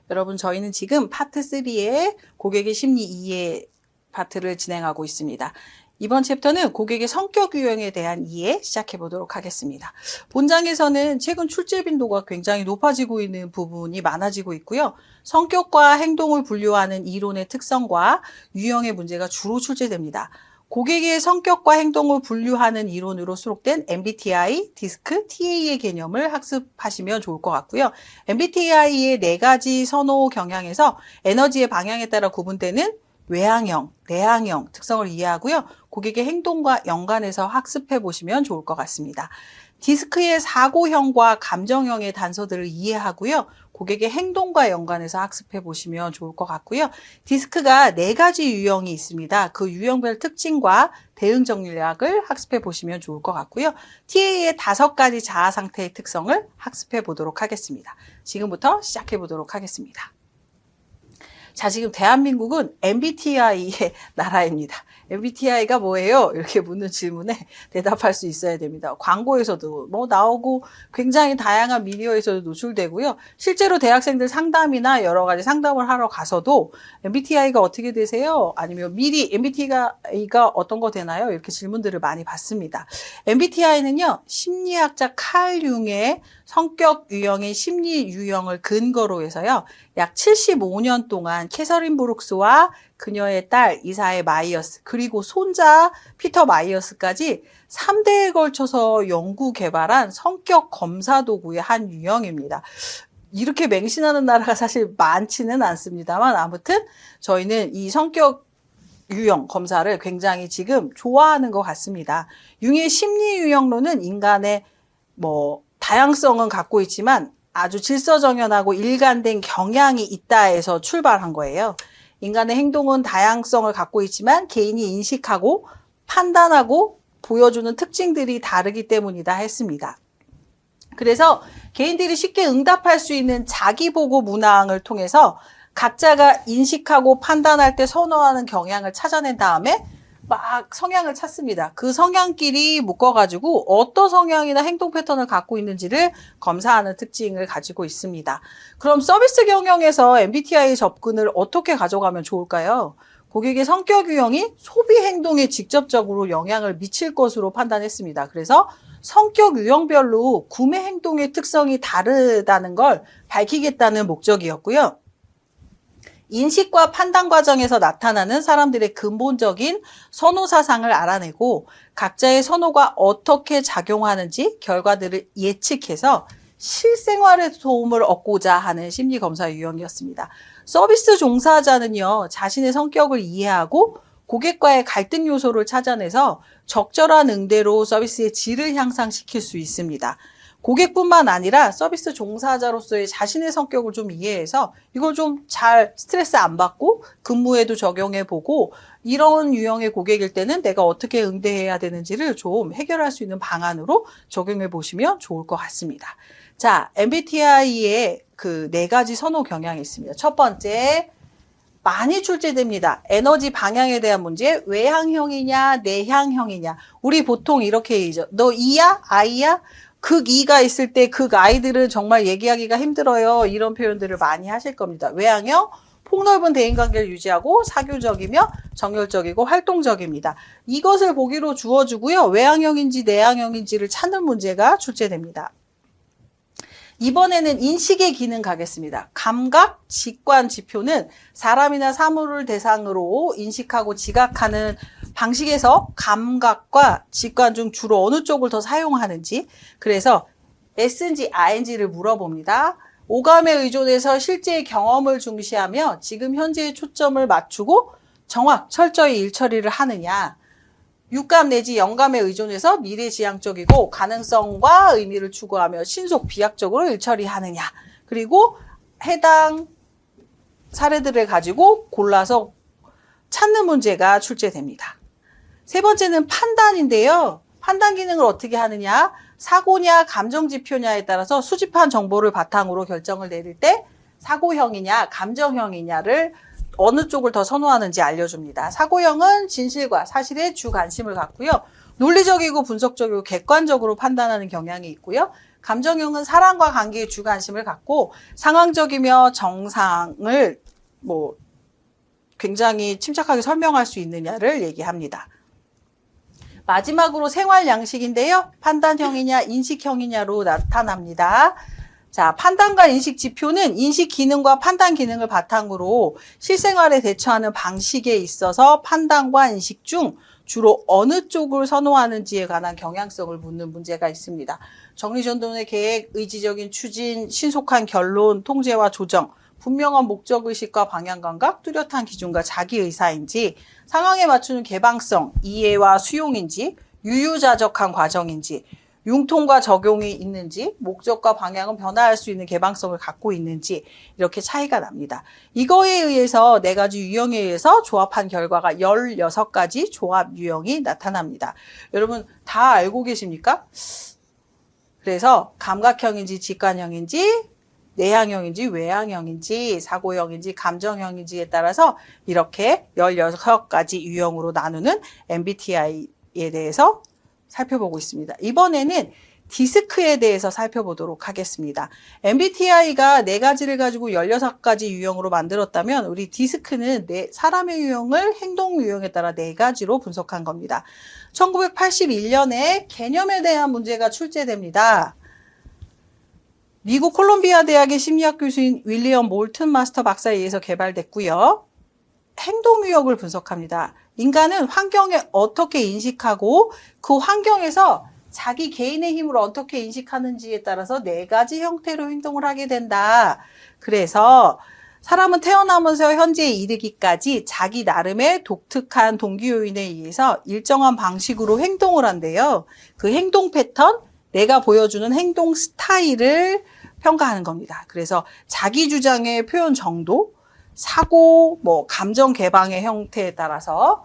여러분, 저희는 지금 파트 3의 고객의 심리 이해 파트를 진행하고 있습니다. 이번 챕터는 고객의 성격 유형에 대한 이해 시작해 보도록 하겠습니다. 본장에서는 최근 출제 빈도가 굉장히 높아지고 있는 부분이 많아지고 있고요. 성격과 행동을 분류하는 이론의 특성과 유형의 문제가 주로 출제됩니다. 고객의 성격과 행동을 분류하는 이론으로 수록된 MBTI, 디스크, TA의 개념을 학습하시면 좋을 것 같고요. MBTI의 4가지 선호 경향에서 에너지의 방향에 따라 구분되는 외향형, 내향형 특성을 이해하고요. 고객의 행동과 연관해서 학습해 보시면 좋을 것 같습니다. 디스크의 사고형과 감정형의 단서들을 이해하고요. 고객의 행동과 연관해서 학습해 보시면 좋을 것 같고요. 디스크가 4가지 유형이 있습니다. 그 유형별 특징과 대응 전략을 학습해 보시면 좋을 것 같고요. TA의 5가지 자아 상태의 특성을 학습해 보도록 하겠습니다. 지금부터 시작해 보도록 하겠습니다. 자, 지금 대한민국은 MBTI의 나라입니다. MBTI가 뭐예요? 이렇게 묻는 질문에 대답할 수 있어야 됩니다. 광고에서도 나오고 굉장히 다양한 미디어에서도 노출되고요. 실제로 대학생들 상담이나 여러 가지 상담을 하러 가서도 MBTI가 어떻게 되세요? 아니면 미리 MBTI가 어떤 거 되나요? 이렇게 질문들을 많이 받습니다. MBTI는요, 심리학자 칼 융의 성격 유형의 심리 유형을 근거로 해서요, 약 75년 동안 캐서린 브룩스와 그녀의 딸 이사의 마이어스, 그리고 손자 피터 마이어스까지 3대에 걸쳐서 연구 개발한 성격 검사 도구의 한 유형입니다. 이렇게 맹신하는 나라가 사실 많지는 않습니다만, 아무튼 저희는 이 성격 유형 검사를 굉장히 지금 좋아하는 것 같습니다. 융의 심리 유형론은 인간의 다양성은 갖고 있지만 아주 질서정연하고 일관된 경향이 있다에서 출발한 거예요. 인간의 행동은 다양성을 갖고 있지만 개인이 인식하고 판단하고 보여주는 특징들이 다르기 때문이다 했습니다. 그래서 개인들이 쉽게 응답할 수 있는 자기보고 문항을 통해서 각자가 인식하고 판단할 때 선호하는 경향을 찾아낸 다음에 막 성향을 찾습니다. 그 성향끼리 묶어가지고 어떤 성향이나 행동 패턴을 갖고 있는지를 검사하는 특징을 가지고 있습니다. 그럼 서비스 경영에서 MBTI 접근을 어떻게 가져가면 좋을까요? 고객의 성격 유형이 소비 행동에 직접적으로 영향을 미칠 것으로 판단했습니다. 그래서 성격 유형별로 구매 행동의 특성이 다르다는 걸 밝히겠다는 목적이었고요. 인식과 판단 과정에서 나타나는 사람들의 근본적인 선호 사상을 알아내고 각자의 선호가 어떻게 작용하는지 결과들을 예측해서 실생활에 도움을 얻고자 하는 심리검사 유형이었습니다. 서비스 종사자는요, 자신의 성격을 이해하고 고객과의 갈등 요소를 찾아내서 적절한 응대로 서비스의 질을 향상시킬 수 있습니다. 고객뿐만 아니라 서비스 종사자로서의 자신의 성격을 좀 이해해서 이걸 좀 잘 스트레스 안 받고 근무에도 적용해보고 이런 유형의 고객일 때는 내가 어떻게 응대해야 되는지를 좀 해결할 수 있는 방안으로 적용해 보시면 좋을 것 같습니다. 자, MBTI의 그 4가지 선호 경향이 있습니다. 첫 번째, 많이 출제됩니다. 에너지 방향에 대한 문제, 외향형이냐, 내향형이냐. 우리 보통 이렇게 얘기죠. 너 E야? I야? 극 E가 있을 때 극 I들은 정말 얘기하기가 힘들어요. 이런 표현들을 많이 하실 겁니다. 외향형, 폭넓은 대인관계를 유지하고 사교적이며 정열적이고 활동적입니다. 이것을 보기로 주어주고요. 외향형인지 내향형인지를 찾는 문제가 출제됩니다. 이번에는 인식의 기능 가겠습니다. 감각, 직관, 지표는 사람이나 사물을 대상으로 인식하고 지각하는 방식에서 감각과 직관 중 주로 어느 쪽을 더 사용하는지, 그래서 S인지 I인지를 물어봅니다. 오감에 의존해서 실제의 경험을 중시하며 지금 현재의 초점을 맞추고 철저히 일처리를 하느냐, 육감 내지 영감에 의존해서 미래지향적이고 가능성과 의미를 추구하며 신속 비약적으로 일처리하느냐, 그리고 해당 사례들을 가지고 골라서 찾는 문제가 출제됩니다. 세 번째는 판단인데요. 판단 기능을 어떻게 하느냐, 사고냐 감정지표냐에 따라서 수집한 정보를 바탕으로 결정을 내릴 때 사고형이냐 감정형이냐를 어느 쪽을 더 선호하는지 알려줍니다. 사고형은 진실과 사실에 주 관심을 갖고요. 논리적이고 분석적이고 객관적으로 판단하는 경향이 있고요. 감정형은 사랑과 관계에 주관심을 갖고 상황적이며 정상을 굉장히 침착하게 설명할 수 있느냐를 얘기합니다. 마지막으로 생활 양식인데요. 판단형이냐 인식형이냐로 나타납니다. 자, 판단과 인식 지표는 인식 기능과 판단 기능을 바탕으로 실생활에 대처하는 방식에 있어서 판단과 인식 중 주로 어느 쪽을 선호하는지에 관한 경향성을 묻는 문제가 있습니다. 정리전돈의 계획, 의지적인 추진, 신속한 결론, 통제와 조정, 분명한 목적의식과 방향감각, 뚜렷한 기준과 자기의사인지, 상황에 맞추는 개방성, 이해와 수용인지, 유유자적한 과정인지, 융통과 적용이 있는지, 목적과 방향은 변화할 수 있는 개방성을 갖고 있는지 이렇게 차이가 납니다. 이거에 의해서 4가지 유형에 의해서 조합한 결과가 16가지 조합 유형이 나타납니다. 여러분 다 알고 계십니까? 그래서 감각형인지 직관형인지 내향형인지 외향형인지 사고형인지 감정형인지에 따라서 이렇게 16가지 유형으로 나누는 MBTI에 대해서 살펴보고 있습니다. 이번에는 디스크에 대해서 살펴보도록 하겠습니다. MBTI가 4가지를 가지고 16가지 유형으로 만들었다면 우리 디스크는 사람의 유형을 행동 유형에 따라 4가지로 분석한 겁니다. 1981년에 개념에 대한 문제가 출제됩니다. 미국 콜롬비아 대학의 심리학 교수인 윌리엄 몰튼 마스터 박사에 의해서 개발됐고요. 행동 유형을 분석합니다. 인간은 환경에 어떻게 인식하고 그 환경에서 자기 개인의 힘을 어떻게 인식하는지에 따라서 4가지 형태로 행동을 하게 된다. 그래서 사람은 태어나면서 현재에 이르기까지 자기 나름의 독특한 동기 요인에 의해서 일정한 방식으로 행동을 한대요. 그 행동 패턴, 내가 보여주는 행동 스타일을 평가하는 겁니다. 그래서 자기 주장의 표현 정도, 사고, 감정 개방의 형태에 따라서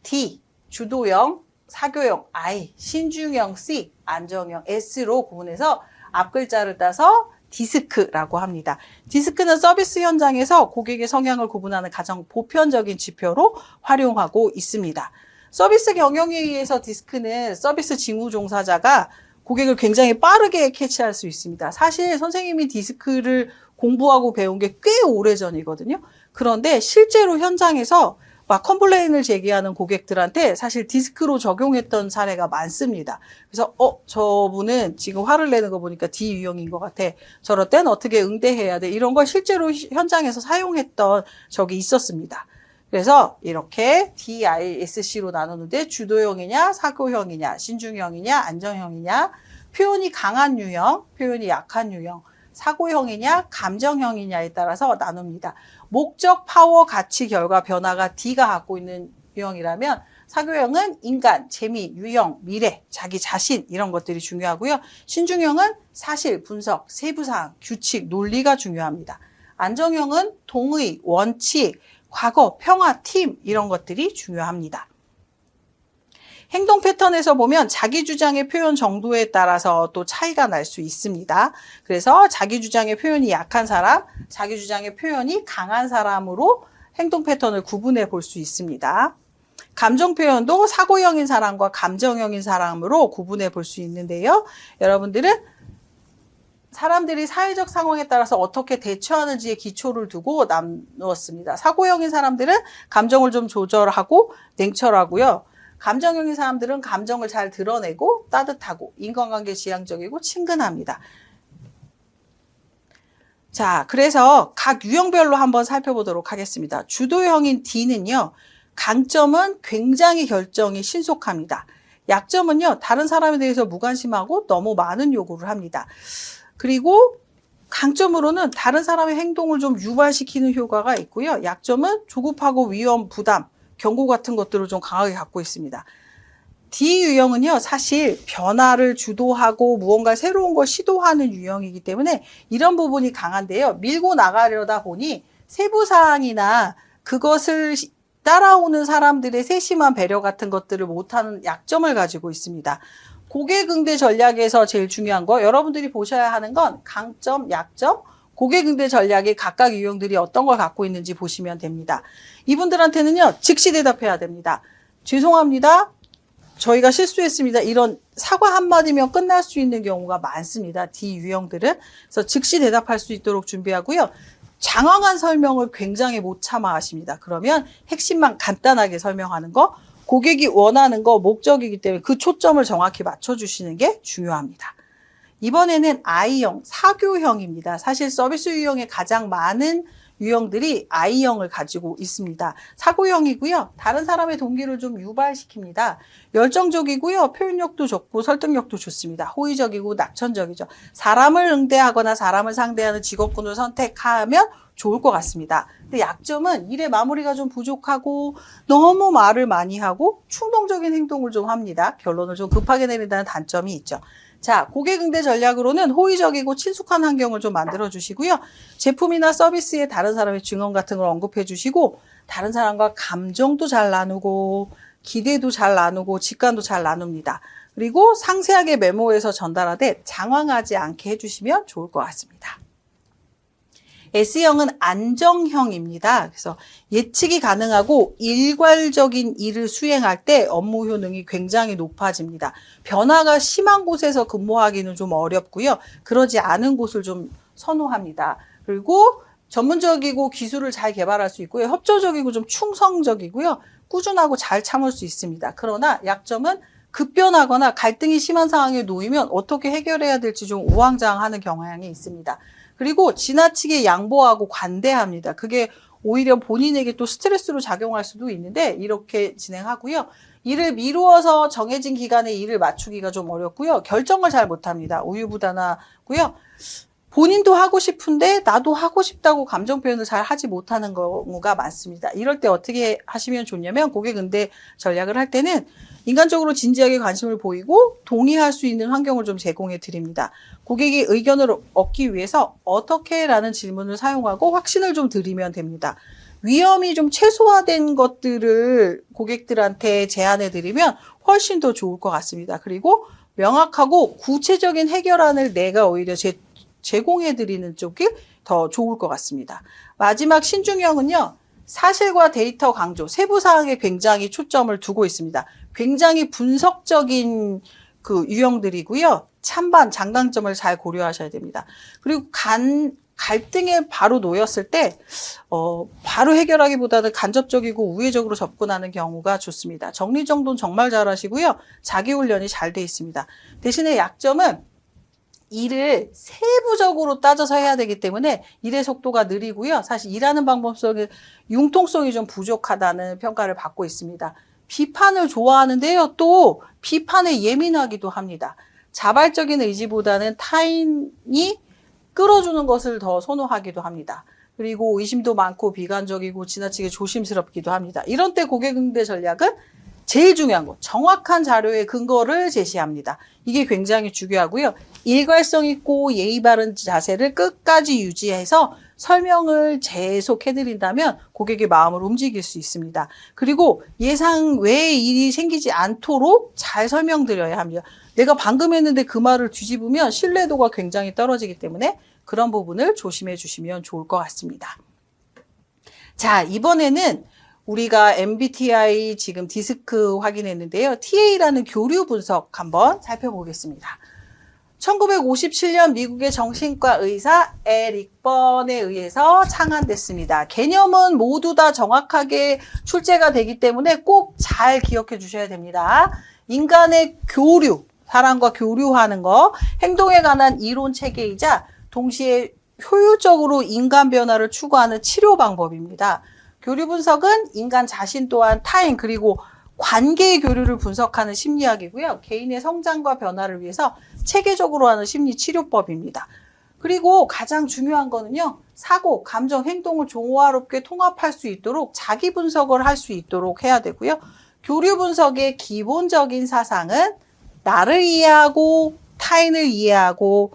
D, 주도형, 사교형, I, 신중형, C, 안정형, S로 구분해서 앞글자를 따서 디스크라고 합니다. 디스크는 서비스 현장에서 고객의 성향을 구분하는 가장 보편적인 지표로 활용하고 있습니다. 서비스 경영에 의해서 디스크는 서비스 직무 종사자가 고객을 굉장히 빠르게 캐치할 수 있습니다. 사실 선생님이 디스크를 공부하고 배운 게 꽤 오래전이거든요. 그런데 실제로 현장에서 막 컴플레인을 제기하는 고객들한테 사실 디스크로 적용했던 사례가 많습니다. 그래서 저분은 지금 화를 내는 거 보니까 D 유형인 것 같아. 저럴 땐 어떻게 응대해야 돼. 이런 걸 실제로 현장에서 사용했던 적이 있었습니다. 그래서 이렇게 DISC로 나누는데 주도형이냐, 사고형이냐, 신중형이냐, 안정형이냐, 표현이 강한 유형, 표현이 약한 유형, 사고형이냐, 감정형이냐에 따라서 나눕니다. 목적, 파워, 가치, 결과, 변화가 D가 갖고 있는 유형이라면 사교형은 인간, 재미, 유형, 미래, 자기 자신 이런 것들이 중요하고요. 신중형은 사실, 분석, 세부사항, 규칙, 논리가 중요합니다. 안정형은 동의, 원칙, 과거, 평화, 팀 이런 것들이 중요합니다. 행동 패턴에서 보면 자기 주장의 표현 정도에 따라서 또 차이가 날 수 있습니다. 그래서 자기 주장의 표현이 약한 사람, 자기 주장의 표현이 강한 사람으로 행동 패턴을 구분해 볼 수 있습니다. 감정 표현도 사고형인 사람과 감정형인 사람으로 구분해 볼 수 있는데요. 여러분들은 사람들이 사회적 상황에 따라서 어떻게 대처하는지에 기초를 두고 나누었습니다. 사고형인 사람들은 감정을 좀 조절하고 냉철하고요. 감정형인 사람들은 감정을 잘 드러내고 따뜻하고 인간관계 지향적이고 친근합니다. 자, 그래서 각 유형별로 한번 살펴보도록 하겠습니다. 주도형인 D는요. 강점은 굉장히 결정이 신속합니다. 약점은요. 다른 사람에 대해서 무관심하고 너무 많은 요구를 합니다. 그리고 강점으로는 다른 사람의 행동을 좀 유발시키는 효과가 있고요. 약점은 조급하고 위험, 부담, 경고 같은 것들을 좀 강하게 갖고 있습니다. D 유형은요, 사실 변화를 주도하고 무언가 새로운 걸 시도하는 유형이기 때문에 이런 부분이 강한데요. 밀고 나가려다 보니 세부사항이나 그것을 따라오는 사람들의 세심한 배려 같은 것들을 못하는 약점을 가지고 있습니다. 고객 응대 전략에서 제일 중요한 거 여러분들이 보셔야 하는 건 강점, 약점, 고객 응대 전략의 각각 유형들이 어떤 걸 갖고 있는지 보시면 됩니다. 이분들한테는요. 즉시 대답해야 됩니다. 죄송합니다. 저희가 실수했습니다. 이런 사과 한마디면 끝날 수 있는 경우가 많습니다. D 유형들은. 그래서 즉시 대답할 수 있도록 준비하고요. 장황한 설명을 굉장히 못 참아 하십니다. 그러면 핵심만 간단하게 설명하는 거, 고객이 원하는 거 목적이기 때문에 그 초점을 정확히 맞춰주시는 게 중요합니다. 이번에는 I형, 사교형입니다. 사실 서비스 유형에 가장 많은 유형들이 I형을 가지고 있습니다. 사고형이고요. 다른 사람의 동기를 좀 유발시킵니다. 열정적이고요. 표현력도 좋고 설득력도 좋습니다. 호의적이고 낙천적이죠. 사람을 응대하거나 사람을 상대하는 직업군을 선택하면 좋을 것 같습니다. 근데 약점은 일의 마무리가 좀 부족하고 너무 말을 많이 하고 충동적인 행동을 좀 합니다. 결론을 좀 급하게 내린다는 단점이 있죠. 자, 고객 응대 전략으로는 호의적이고 친숙한 환경을 좀 만들어 주시고요. 제품이나 서비스에 다른 사람의 증언 같은 걸 언급해 주시고, 다른 사람과 감정도 잘 나누고, 기대도 잘 나누고, 직관도 잘 나눕니다. 그리고 상세하게 메모해서 전달하되 장황하지 않게 해주시면 좋을 것 같습니다. S형은 안정형입니다. 그래서 예측이 가능하고 일괄적인 일을 수행할 때 업무 효능이 굉장히 높아집니다. 변화가 심한 곳에서 근무하기는 좀 어렵고요. 그러지 않은 곳을 좀 선호합니다. 그리고 전문적이고 기술을 잘 개발할 수 있고요. 협조적이고 좀 충성적이고요. 꾸준하고 잘 참을 수 있습니다. 그러나 약점은 급변하거나 갈등이 심한 상황에 놓이면 어떻게 해결해야 될지 좀 우왕좌왕하는 경향이 있습니다. 그리고 지나치게 양보하고 관대합니다. 그게 오히려 본인에게 또 스트레스로 작용할 수도 있는데 이렇게 진행하고요. 일을 미루어서 정해진 기간에 일을 맞추기가 좀 어렵고요. 결정을 잘 못합니다. 우유부단하고요. 본인도 하고 싶은데 나도 하고 싶다고 감정 표현을 잘 하지 못하는 경우가 많습니다. 이럴 때 어떻게 하시면 좋냐면 고객 응대 전략을 할 때는 인간적으로 진지하게 관심을 보이고 동의할 수 있는 환경을 좀 제공해 드립니다. 고객의 의견을 얻기 위해서 어떻게 라는 질문을 사용하고 확신을 좀 드리면 됩니다. 위험이 좀 최소화된 것들을 고객들한테 제안해 드리면 훨씬 더 좋을 것 같습니다. 그리고 명확하고 구체적인 해결안을 내가 오히려 제공해 드리는 쪽이 더 좋을 것 같습니다. 마지막 신중형은요. 사실과 데이터 강조, 세부 사항에 굉장히 초점을 두고 있습니다. 굉장히 분석적인 그 유형들이고요. 찬반, 장단점을 잘 고려하셔야 됩니다. 그리고 갈등에 바로 놓였을 때 바로 해결하기보다는 간접적이고 우회적으로 접근하는 경우가 좋습니다. 정리정돈 정말 잘하시고요. 자기훈련이 잘 돼 있습니다. 대신에 약점은 일을 세부적으로 따져서 해야 되기 때문에 일의 속도가 느리고요. 사실 일하는 방법성에 융통성이 좀 부족하다는 평가를 받고 있습니다. 비판을 좋아하는데요. 또 비판에 예민하기도 합니다. 자발적인 의지보다는 타인이 끌어주는 것을 더 선호하기도 합니다. 그리고 의심도 많고 비관적이고 지나치게 조심스럽기도 합니다. 이런 때 고객 응대 전략은 제일 중요한 거, 정확한 자료의 근거를 제시합니다. 이게 굉장히 중요하고요. 일관성 있고 예의 바른 자세를 끝까지 유지해서 설명을 계속해드린다면 고객의 마음을 움직일 수 있습니다. 그리고 예상 외의 일이 생기지 않도록 잘 설명드려야 합니다. 내가 방금 했는데 그 말을 뒤집으면 신뢰도가 굉장히 떨어지기 때문에 그런 부분을 조심해 주시면 좋을 것 같습니다. 자, 이번에는 우리가 MBTI 지금 디스크 확인했는데요. TA라는 교류 분석 한번 살펴보겠습니다. 1957년 미국의 정신과 의사 에릭 번에 의해서 창안됐습니다. 개념은 모두 다 정확하게 출제가 되기 때문에 꼭 잘 기억해 주셔야 됩니다. 인간의 교류, 사람과 교류하는 거, 행동에 관한 이론 체계이자 동시에 효율적으로 인간 변화를 추구하는 치료 방법입니다. 교류 분석은 인간 자신 또한 타인 그리고 관계의 교류를 분석하는 심리학이고요. 개인의 성장과 변화를 위해서 체계적으로 하는 심리 치료법입니다. 그리고 가장 중요한 거는요. 사고, 감정, 행동을 조화롭게 통합할 수 있도록 자기 분석을 할 수 있도록 해야 되고요. 교류 분석의 기본적인 사상은 나를 이해하고 타인을 이해하고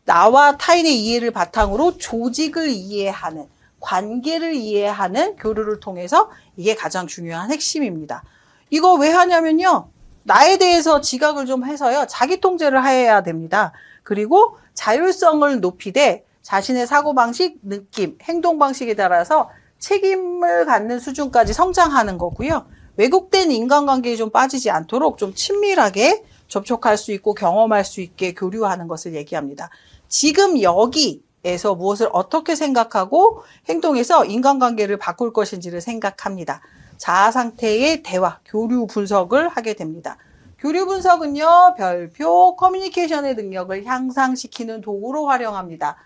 나와 타인의 이해를 바탕으로 조직을 이해하는 관계를 이해하는 교류를 통해서 이게 가장 중요한 핵심입니다. 이거 왜 하냐면요. 나에 대해서 지각을 좀 해서요. 자기 통제를 해야 됩니다. 그리고 자율성을 높이되 자신의 사고방식, 느낌, 행동 방식에 따라서 책임을 갖는 수준까지 성장하는 거고요. 왜곡된 인간관계에 좀 빠지지 않도록 좀 친밀하게 접촉할 수 있고 경험할 수 있게 교류하는 것을 얘기합니다. 지금 여기에서 무엇을 어떻게 생각하고 행동해서 인간관계를 바꿀 것인지를 생각합니다. 자아 상태의 대화, 교류 분석을 하게 됩니다. 교류 분석은요, 별표, 커뮤니케이션의 능력을 향상시키는 도구로 활용합니다.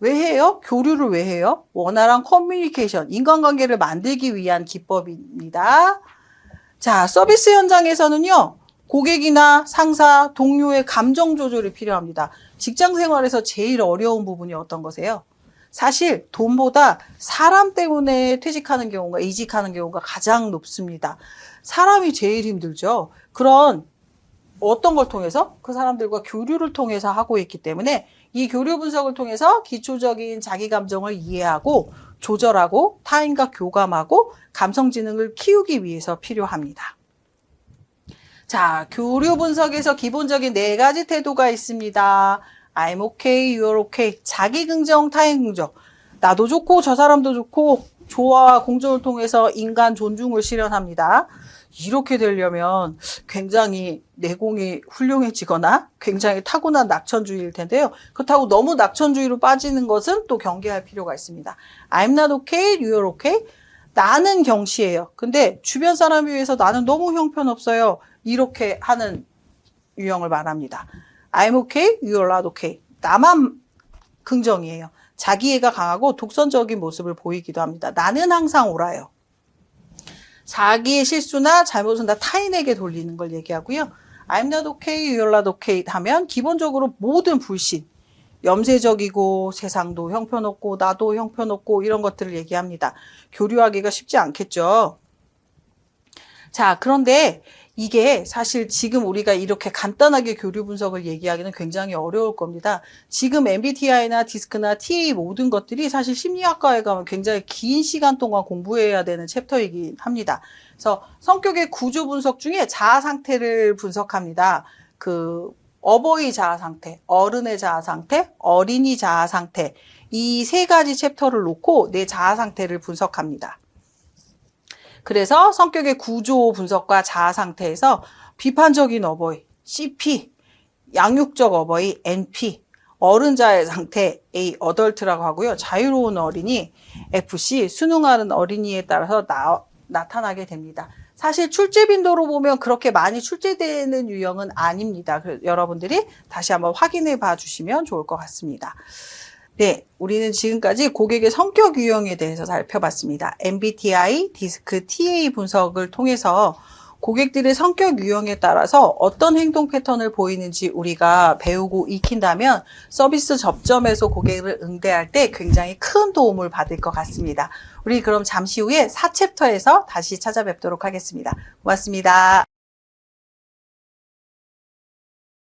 왜 해요? 교류를 왜 해요? 원활한 커뮤니케이션, 인간관계를 만들기 위한 기법입니다. 자, 서비스 현장에서는요, 고객이나 상사, 동료의 감정 조절이 필요합니다. 직장 생활에서 제일 어려운 부분이 어떤 거세요? 사실 돈보다 사람 때문에 퇴직하는 경우가, 이직하는 경우가 가장 높습니다. 사람이 제일 힘들죠. 그런 어떤 걸 통해서? 그 사람들과 교류를 통해서 하고 있기 때문에 이 교류 분석을 통해서 기초적인 자기 감정을 이해하고 조절하고 타인과 교감하고 감성 지능을 키우기 위해서 필요합니다. 자, 교류 분석에서 기본적인 4가지 태도가 있습니다. I'm okay, you're okay. 자기 긍정, 타인 긍정. 나도 좋고 저 사람도 좋고 조화와 공존을 통해서 인간 존중을 실현합니다. 이렇게 되려면 굉장히 내공이 훌륭해지거나 굉장히 타고난 낙천주의일 텐데요. 그렇다고 너무 낙천주의로 빠지는 것은 또 경계할 필요가 있습니다. I'm not okay, you're okay. 나는 경시해요. 근데 주변 사람에 비해서 나는 너무 형편없어요. 이렇게 하는 유형을 말합니다. I'm okay, you're not okay. 나만 긍정이에요. 자기애가 강하고 독선적인 모습을 보이기도 합니다. 나는 항상 옳아요. 자기의 실수나 잘못은 다 타인에게 돌리는 걸 얘기하고요. I'm not okay, you're not okay 하면 기본적으로 모든 불신, 염세적이고 세상도 형편없고 나도 형편없고 이런 것들을 얘기합니다. 교류하기가 쉽지 않겠죠. 자, 그런데 이게 사실 지금 우리가 이렇게 간단하게 교류 분석을 얘기하기는 굉장히 어려울 겁니다. 지금 MBTI나 디스크나 TA 모든 것들이 사실 심리학과에 가면 굉장히 긴 시간 동안 공부해야 되는 챕터이긴 합니다. 그래서 성격의 구조 분석 중에 자아 상태를 분석합니다. 어버이 자아 상태, 어른의 자아 상태, 어린이 자아 상태 이 3가지 챕터를 놓고 내 자아 상태를 분석합니다. 그래서 성격의 구조 분석과 자아 상태에서 비판적인 어버이, CP, 양육적 어버이, NP, 어른자의 상태, A, 어덜트라고 하고요. 자유로운 어린이, FC, 순응하는 어린이에 따라서 나타나게 됩니다. 사실 출제 빈도로 보면 그렇게 많이 출제되는 유형은 아닙니다. 여러분들이 다시 한번 확인해 봐 주시면 좋을 것 같습니다. 네, 우리는 지금까지 고객의 성격 유형에 대해서 살펴봤습니다. MBTI, 디스크, TA 분석을 통해서 고객들의 성격 유형에 따라서 어떤 행동 패턴을 보이는지 우리가 배우고 익힌다면 서비스 접점에서 고객을 응대할 때 굉장히 큰 도움을 받을 것 같습니다. 우리 그럼 잠시 후에 4챕터에서 다시 찾아뵙도록 하겠습니다. 고맙습니다.